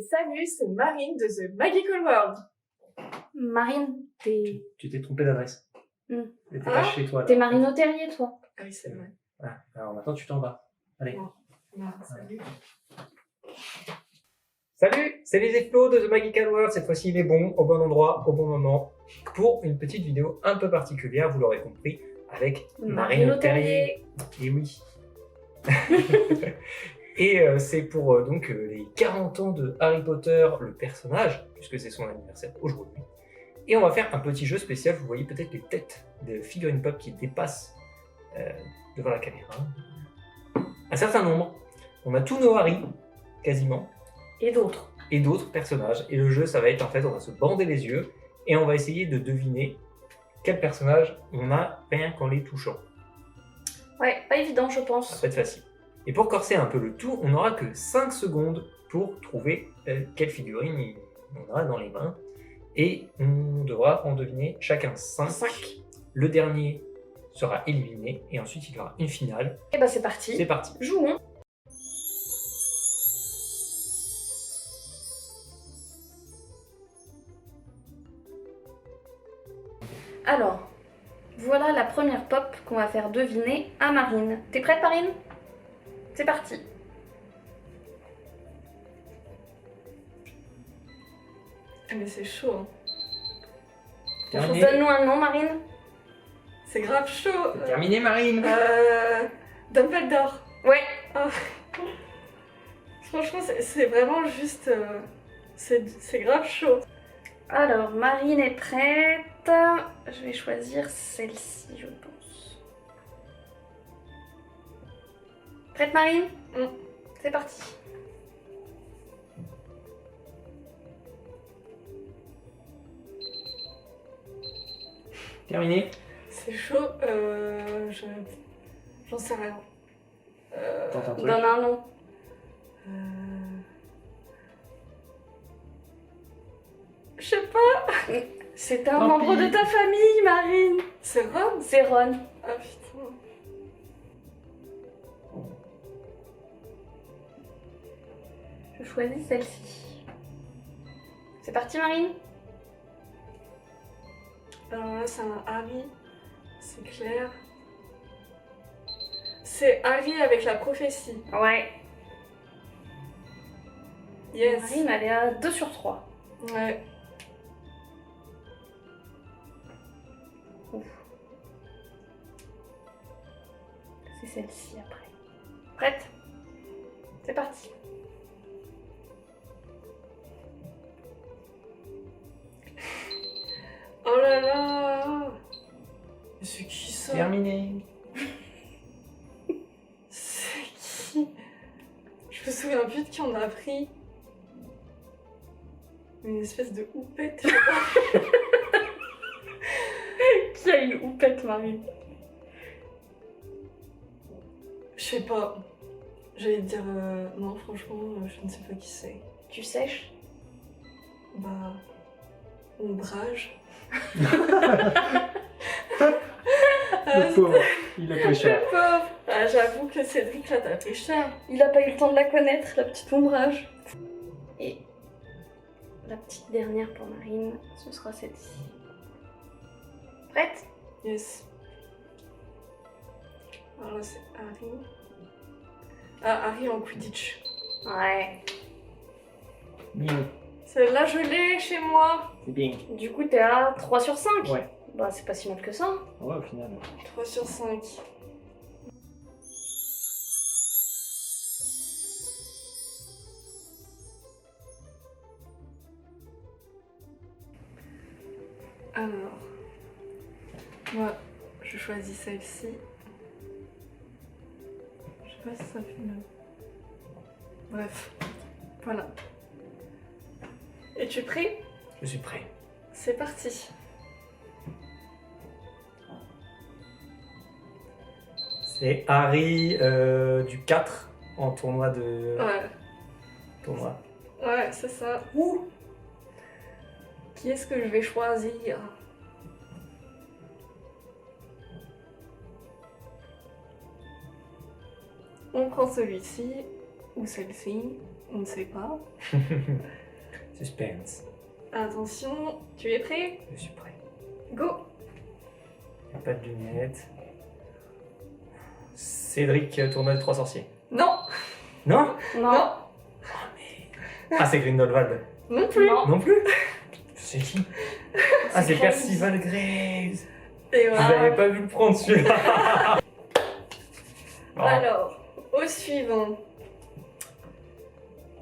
salut, c'est Marine de The Magical World. Marine, t'es... Tu t'es trompé d'adresse. Hmm. T'es pas chez toi. Là. T'es Marine au Terrier, toi. Ah oui, c'est vrai. Ah, alors maintenant tu t'en vas. Allez. Non, salut. Salut, c'est les Flo de The Magical World. Cette fois-ci, il est bon, au bon endroit, au bon moment, pour une petite vidéo un peu particulière, vous l'aurez compris, avec Marine au Terrier. Et oui. Et c'est pour donc les 40 ans de Harry Potter, le personnage, puisque c'est son anniversaire aujourd'hui. Et on va faire un petit jeu spécial. Vous voyez peut-être les têtes de figurines pop qui dépassent devant la caméra. Un certain nombre. On a tous nos Harry, quasiment. Et d'autres. Et d'autres personnages. Et le jeu, ça va être en fait, on va se bander les yeux et on va essayer de deviner quel personnage on a rien qu'en les touchant. Ouais, pas évident, je pense. Ça va être facile. Et pour corser un peu le tout, on n'aura que 5 secondes pour trouver quelle figurine on a dans les mains. Et on devra en deviner chacun 5. Le dernier sera éliminé et ensuite il y aura une finale. Et bah c'est parti. C'est parti. Jouons. Alors, voilà la première pop qu'on va faire deviner à Marine. T'es prête, Marine? C'est parti. Mais c'est chaud. Hein. Donne-nous un nom, Marine. C'est grave chaud. Terminé, Marine. Dumbledore. Ouais. Oh. Franchement, c'est vraiment juste... c'est grave chaud. Alors, Marine est prête. Je vais choisir celle-ci, je pense. Prête, Marine? C'est parti. Terminé. C'est chaud. J'en sais rien. Tente un truc. Donne un nom. Je sais pas. C'est un Tant membre pis. de ta famille, Marine. C'est Ron. C'est Ron. Ah putain. Je choisis celle-ci. C'est parti, Marine? Alors là, c'est un Harry. C'est clair. C'est Harry avec la prophétie. Ouais. Yes. Marine, elle est à 2 sur 3. Ouais. Ouf. C'est celle-ci après. Prête? C'est parti. Oh là là. Mais c'est qui ça? Terminé. C'est qui? Je me souviens plus de qui on a pris. Une espèce de houppette. je sais pas. Qui a une houppette, Marine? Je sais pas. J'allais dire non, franchement, je ne sais pas qui c'est. Tu sèches? Bah, ombrage. Le pauvre, il a pris cher. Pauvre. Ah, j'avoue que Cédric là t'as pris cher. Il a pas eu le temps de la connaître, la petite ombrage. Et la petite dernière pour Marine, ce sera celle-ci. Prête? Yes. Alors là c'est Harry. Ah, Harry en Quidditch. Ouais. Bien. Celle-là je l'ai chez moi. C'est bien. Du coup, t'es à 3 sur 5. Ouais. Bah, c'est pas si mal que ça. Ouais, au final. 3 sur 5. Alors, moi, je choisis celle-ci. Je sais pas si ça fait mal. Bref, voilà. Es-tu prêt? Je suis prêt. C'est parti. C'est Harry du 4 en tournoi de... Ouais, Tournoi. ouais, c'est ça. Ouh. Qui est-ce que je vais choisir? On prend celui-ci ou celle-ci. On ne sait pas. Suspense. Attention, tu es prêt? Je suis prêt. Go! Y a pas de lunettes. Cédric, tournoi de 3 sorciers. Non! Non? Non. Ah, c'est Grindelwald. Non plus! Non. Non plus? C'est qui? Ah, c'est Graves. Percival Graves. Et Vous voilà. n'avez pas vu le prendre celui-là. Oh. Alors, au suivant.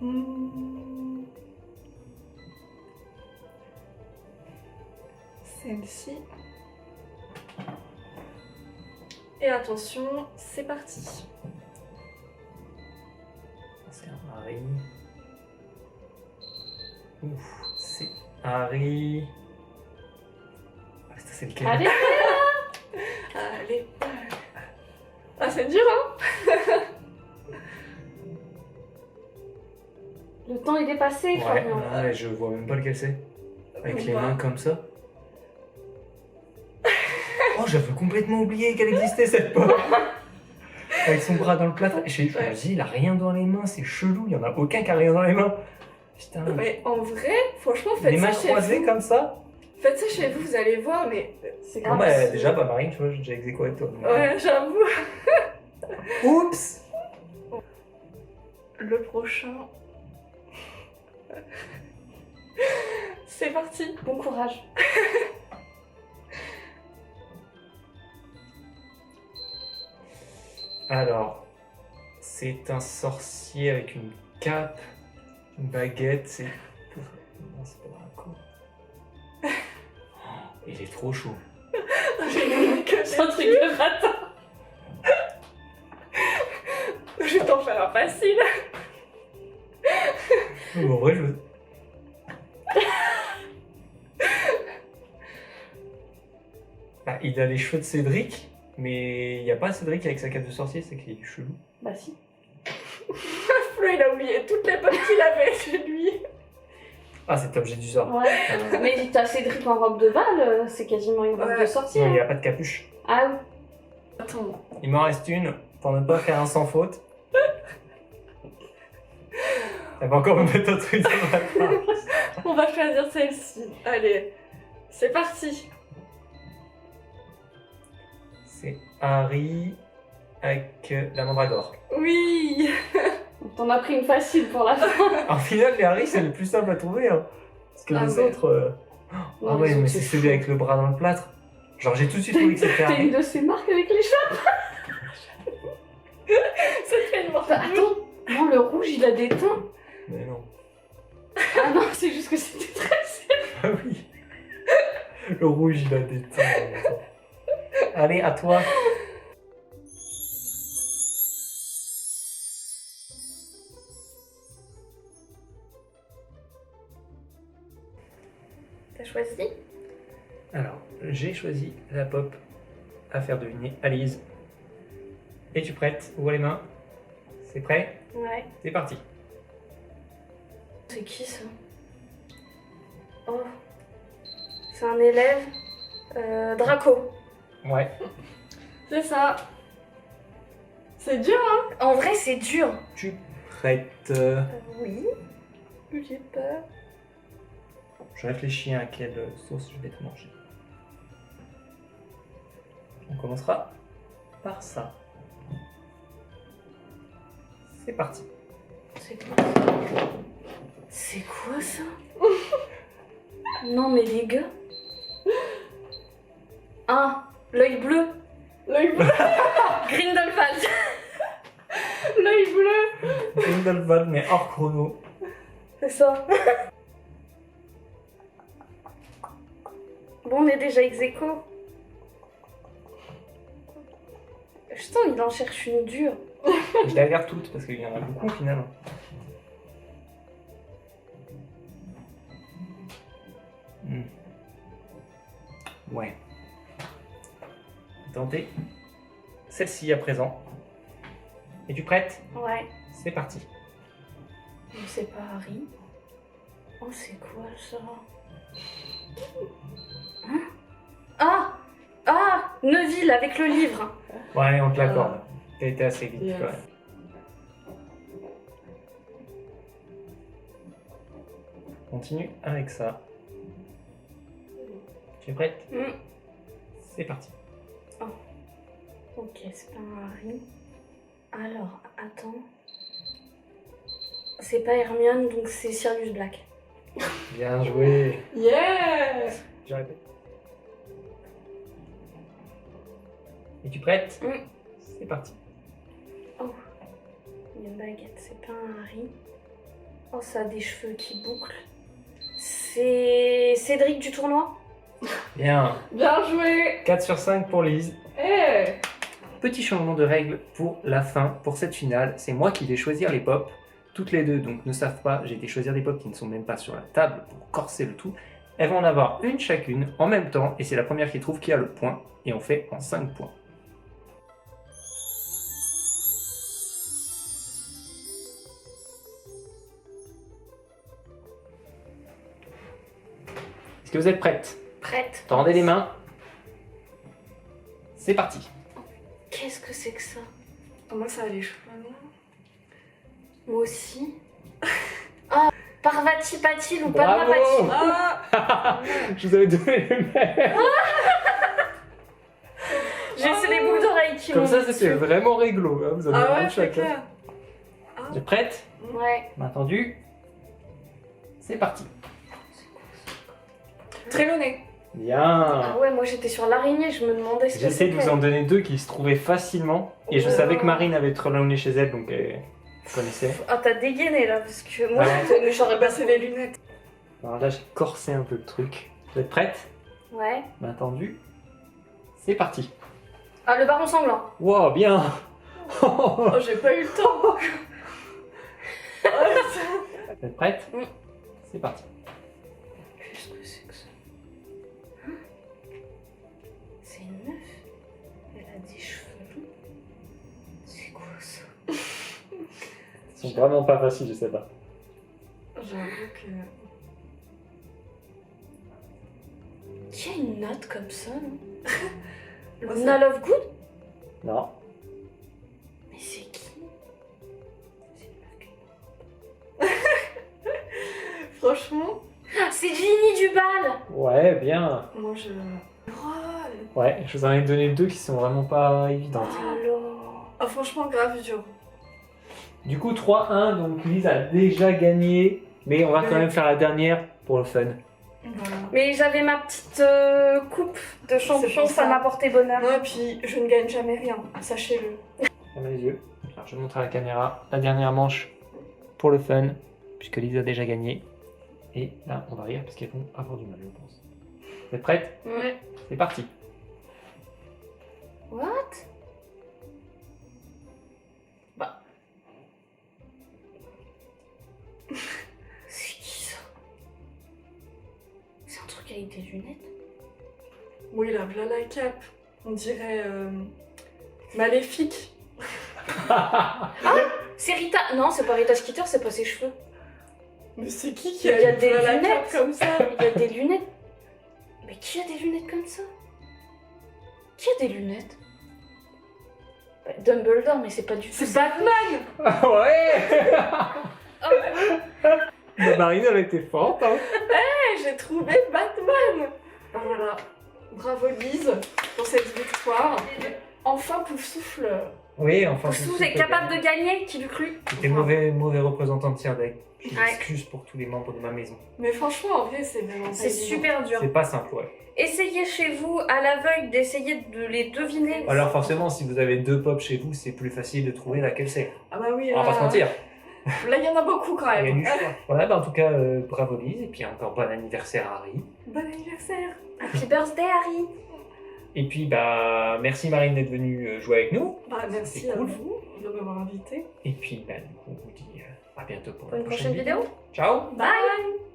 Hmm. Celle-ci. Et attention, c'est parti. C'est un Harry. Ouf, c'est Harry. Ah, ça, c'est lequel? Allez. Allez. Ah, c'est dur, hein? Le temps est dépassé, Ouais, Florian. ouais, je vois même pas lequel c'est. Avec Ou les pas. mains comme ça. Oh, j'avais complètement oublié qu'elle existait cette pop. Avec son bras dans le plâtre. Je me Ouais. dis, il a rien dans les mains, c'est chelou, il y en a aucun qui a rien dans les mains. Putain. Mais en vrai, franchement, faites Les mains ça chez croisées vous. comme ça. Faites ça chez vous, vous allez voir, mais... C'est Bon, grave. bah, déjà, bah, Marine, tu vois, j'ai déjà exécuté avec toi. Ouais, j'avoue. Oups. Le prochain... C'est parti. Bon courage. Alors, c'est un sorcier avec une cape, une baguette, c'est... Non, c'est pas Draco. Oh, il est trop chaud. J'ai que C'est un truc de raton. Je vais t'en faire un facile. En vrai, je... Bah, il a les cheveux de Cédric, mais il n'y a pas Cédric avec sa cape de sorcier, c'est qu'il est chelou. Bah si. Flo, il a oublié toutes les potes qu'il avait chez lui. Ah, c'est objet du sort. Ouais. Mais t'as Cédric en robe de bal, c'est quasiment une robe Ouais. de sorcier. Non, il n'y hein. a pas de capuche. Ah oui. Attends. Il m'en reste une, pour ne pas faire un sans faute. Elle va encore me mettre un truc dans la face. On va choisir celle-ci. Allez, c'est parti. C'est Harry avec la mandragore. Oui. T'en as pris une facile pour la fin. En final, les Harry, c'est le plus simple à trouver. Hein. Parce que Ah, les mais- autres. Non, Ah ouais, les mais autres, c'est c'est celui fou. avec le bras dans le plâtre. Genre, j'ai tout de suite trouvé que c'était T'as une Harry. de ces marques avec les cheveux. Ça te fait une morte. Attends. Non, le rouge, il a des teints. Mais non. Ah non, c'est juste que c'était très... Ah oui. Le rouge, il a des teints. Allez, à toi. T'as choisi? Alors, j'ai choisi la pop à faire deviner à Lise. Es-tu prête? Ouvre les mains. C'est prêt? Ouais. C'est parti. C'est qui ça? Oh. C'est un élève. Draco. Ouais. C'est ça. C'est dur, hein? En vrai, c'est dur. Tu prête? Oui. J'ai peur. Je réfléchis à quelle sauce je vais te manger. On commencera par ça. C'est parti. C'est quoi ça? C'est quoi ça? Non mais les gars. Ah, l'œil bleu. L'œil bleu. Grindelwald. L'œil bleu. Grindelwald, mais hors chrono. C'est ça. Bon, on est déjà ex aequo. Putain, il en cherche une dure. Je les regarde toutes parce qu'il y en a beaucoup finalement. Hmm. Ouais. Tentez celle-ci à présent. Es-tu prête? Ouais. C'est parti. Non, c'est pas Harry. Oh, c'est quoi ça? Hein? Ah! Ah! Neville avec le livre. Ouais, on te l'accorde. T'as été assez vite Yes. quand même. continue avec ça. Tu es prête? C'est parti. Ok, c'est pas un Harry. Alors, attends. C'est pas Hermione, donc c'est Sirius Black. Bien joué. Yeah! Je répète. Es-tu prête? C'est parti. Il y a une baguette, c'est pas un Harry. Oh, ça a des cheveux qui bouclent. C'est Cédric du tournoi? Bien. Bien joué! 4 sur 5 pour Lise. Eh! Petit changement de règle pour la fin, pour cette finale. C'est moi qui vais choisir les pops. Toutes les deux donc ne savent pas, j'ai été choisir des pops qui ne sont même pas sur la table pour corser le tout. Elles vont en avoir une chacune en même temps et c'est la première qui trouve qui a le point. Et on fait en 5 points. Est-ce que vous êtes prêtes? Prête. Tendez les mains. C'est parti. Qu'est-ce que c'est que ça? Moi, ça a les cheveux noirs. Moi aussi. Ah, Parvati Patil ou Bravo. Padma Patil? Ah! Je vous avais donné les mêmes. C'est les boucles d'oreilles qui Comme m'ont ça, mis c'était dessus. vraiment réglo. Hein. Vous avez Ah un ouais, c'est chacun. clair. Vous êtes prêtes? Ouais. Main tendue. C'est parti. Trélonné. Bien. Ah ouais, moi j'étais sur l'araignée, je me demandais ce que J'essaie de c'était. vous en donner deux qui se trouvaient facilement. Et je savais que Marine avait Trelawney chez elle, donc elle connaissait. Ah, t'as dégainé là, parce que moi Ouais. j'aurais Bah, pas c'est les lunettes. Alors là, j'ai corsé un peu le truc. Vous êtes prêtes? Ouais. Main tendue. C'est parti. Ah, le baron sanglant. Wow, bien. Oh, j'ai pas eu le temps. Vous êtes prêtes? Oui. C'est parti. Qu'est-ce que c'est que ça? Hein? C'est une meuf. Elle a des cheveux longs. C'est quoi ça? Ils sont vraiment pas faciles, je sais pas. J'avoue que... Qui a une note comme ça, non? Moi, Luna Lovegood? Non. Mais c'est qui? C'est une meuf qui- Franchement, Ah, c'est Ginny du bal! Ouais, bien. moi je... Oh, Ouais, je vous en ai donné deux qui sont vraiment pas évidentes. Alors... oh, franchement, grave dur. Du coup, 3-1, donc Lise a déjà gagné. Mais on va quand même faire la dernière pour le fun. Voilà. Mais j'avais ma petite coupe de champion, C'est pour ça ça. m'a porté bonheur. Non, et puis je ne gagne jamais rien, sachez-le. Fermez les yeux. Alors, je montre à la caméra la dernière manche pour le fun, puisque Lise a déjà gagné. Et là, on va rire parce qu'elles vont avoir du mal, je pense. Vous êtes prêtes? Ouais. C'est parti. What? C'est qui ça? C'est un truc avec des lunettes? Oui, là, voilà la cape. On dirait maléfique. C'est Rita. Non, c'est pas Rita Skeeter, c'est pas ses cheveux. Mais c'est qui Il y a une des voilà la lunettes. cape comme ça? Il y a des lunettes. Mais qui a des lunettes comme ça? Qui a des lunettes? Bah, Dumbledore, mais c'est pas du tout. C'est ça. Batman! Ouais. Oh, La Marine, elle était forte. Hein. J'ai trouvé Batman! Ben voilà. Bravo Lise pour cette victoire. Enfin, Poufsouffle. Oui, enfin. Poufsouffle est capable de gagner, qui l'eût cru? C'était mauvais représentant de tiers deck. Je Ouais. m'excuse pour tous les membres de ma maison. Mais franchement, en vrai, c'est vraiment pas C'est évident. super dur. C'est pas simple, ouais. Essayez chez vous, à l'aveugle, d'essayer de les deviner. Alors forcément, si vous avez deux pops chez vous, c'est plus facile de trouver laquelle c'est. Ah bah oui, On va pas se mentir. Là, il y en a beaucoup quand Il y a même. du choix. Voilà, bah en tout cas, bravo Lise, et puis encore bon anniversaire Harry. Bon anniversaire! Happy birthday, Harry! Et puis bah merci Marine d'être venue jouer avec nous. Bah, merci C'est à cool. vous de m'avoir invité. Et puis bah du coup, on vous dit à bientôt pour Pour une prochaine vidéo. Ciao. Bye!